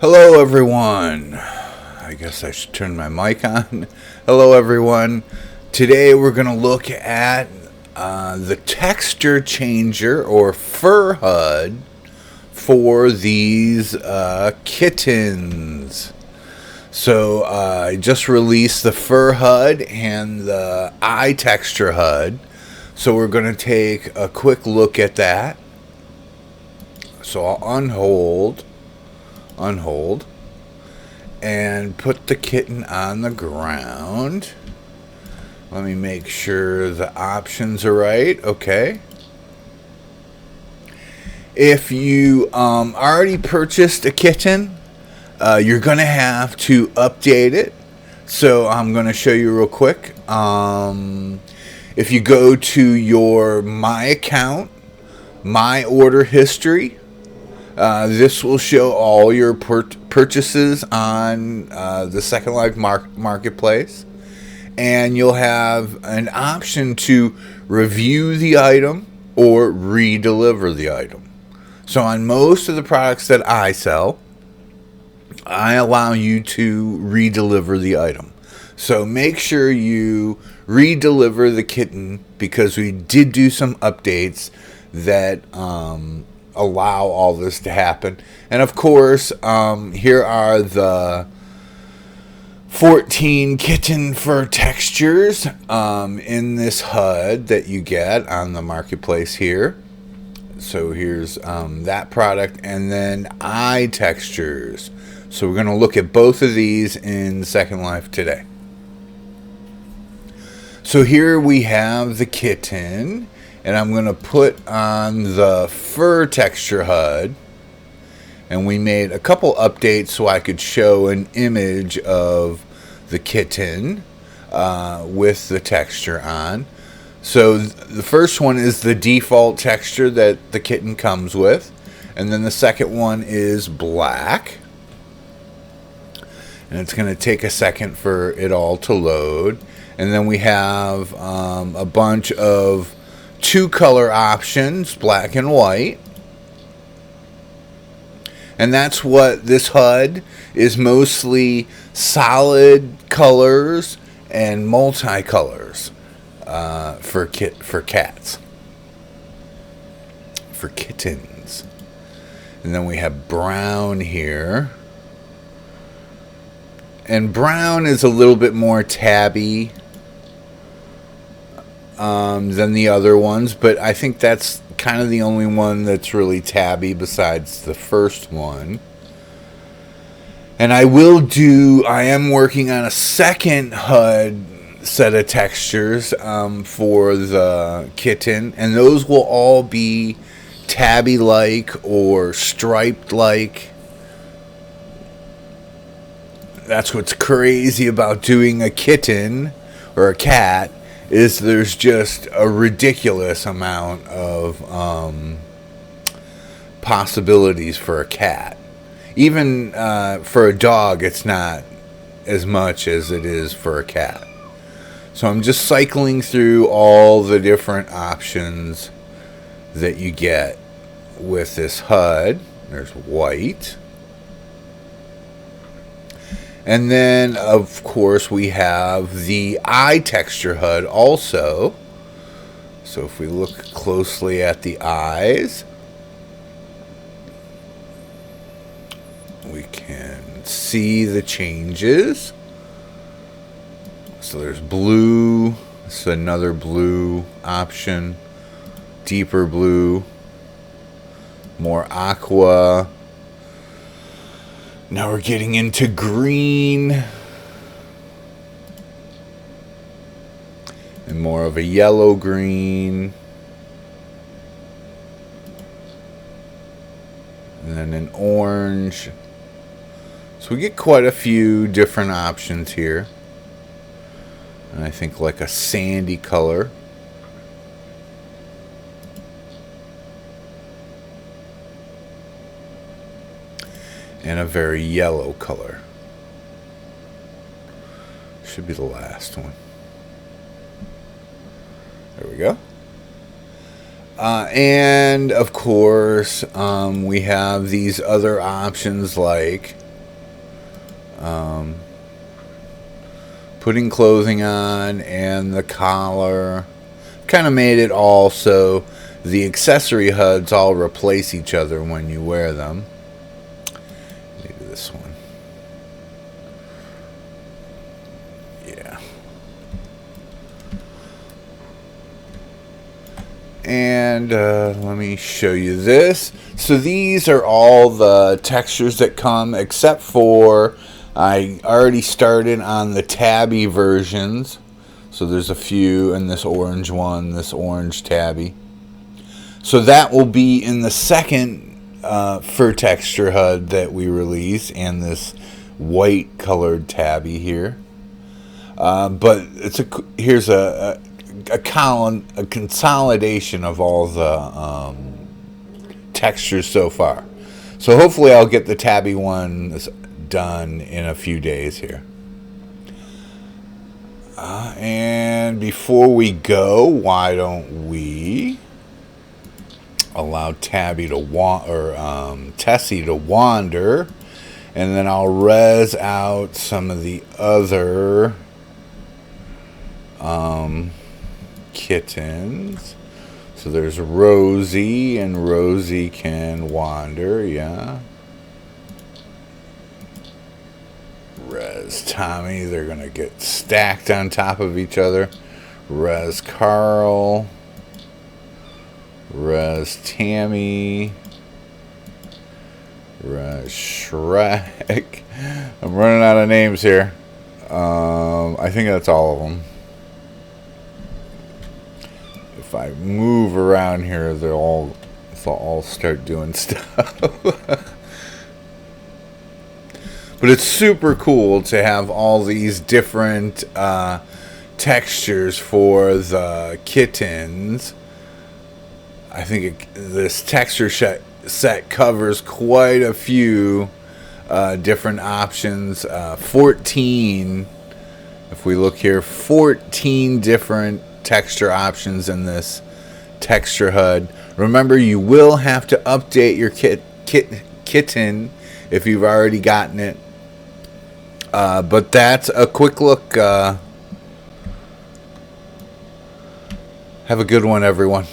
Hello everyone. I guess I should turn my mic on. Hello everyone. Today we're going to look at the texture changer or fur HUD for these kittens. So I just released the fur HUD and the eye texture HUD. So we're going to take a quick look at that. So I'll unhold, and put the kitten on the ground. Let me make sure the options are right. Okay. If you already purchased a kitten, you're going to have to update it. So I'm going to show you real quick. If you go to your My Account, My Order History, this will show all your purchases on the Second Life Marketplace. And you'll have an option to review the item or re-deliver the item. So on most of the products that I sell, I allow you to re-deliver the item. So make sure you re-deliver the kitten, because we did do some updates that allow all this to happen. And of course, here are the 14 kitten fur textures in this HUD that you get on the marketplace here. So here's that product, and then eye textures. So we're going to look at both of these in Second Life today. So here we have the kitten, and I'm going to put on the fur texture HUD. And we made a couple updates so I could show an image of the kitten with the texture on. So the first one is the default texture that the kitten comes with. And then the second one is black. And it's going to take a second for it all to load. And then we have a bunch of two color options, black and white. And that's what this HUD is, mostly solid colors and multicolors for cats, for kittens. And then we have brown here. And brown is a little bit more tabby than the other ones, but I think that's kind of the only one that's really tabby besides the first one. And I am working on a second HUD set of textures for the kitten, and those will all be tabby-like or striped-like. That's what's crazy about doing a kitten or a cat, is there's just a ridiculous amount of possibilities for a cat. Even for a dog, it's not as much as it is for a cat. So I'm just cycling through all the different options that you get with this HUD. There's white. And then, of course, we have the eye texture HUD also. So if we look closely at the eyes, we can see the changes. So there's blue. This is another blue option. Deeper blue. More aqua. Now we're getting into green. And more of a yellow-green. And then an orange. So we get quite a few different options here. And I think like a sandy color. And a very yellow color. Should be the last one. There we go. And of course, we have these other options like Putting clothing on and the collar. Kind of made it all so the accessory HUDs all replace each other when you wear them. Maybe this one. Yeah. And let me show you this. So these are all the textures that come, except for I already started on the tabby versions. So there's a few, and this orange one, this orange tabby. So that will be in the second fur texture HUD that we release, and this white colored tabby here. But here's a consolidation of all the textures so far. So hopefully I'll get the tabby one done in a few days here. And before we go, why don't we allow Tabby to Tessie to wander, and then I'll res out some of the other kittens. So there's Rosie, and Rosie can wander, yeah. Res Tommy, they're gonna get stacked on top of each other. Res Carl, Res Tammy, Res Shrek. I'm running out of names here. I think that's all of them. If I move around here, they'll all start doing stuff. But it's super cool to have all these different textures for the kittens. I think this texture set covers quite a few different options. 14, if we look here, 14 different texture options in this texture HUD. Remember, you will have to update your kitten if you've already gotten it. But that's a quick look. Have a good one, everyone.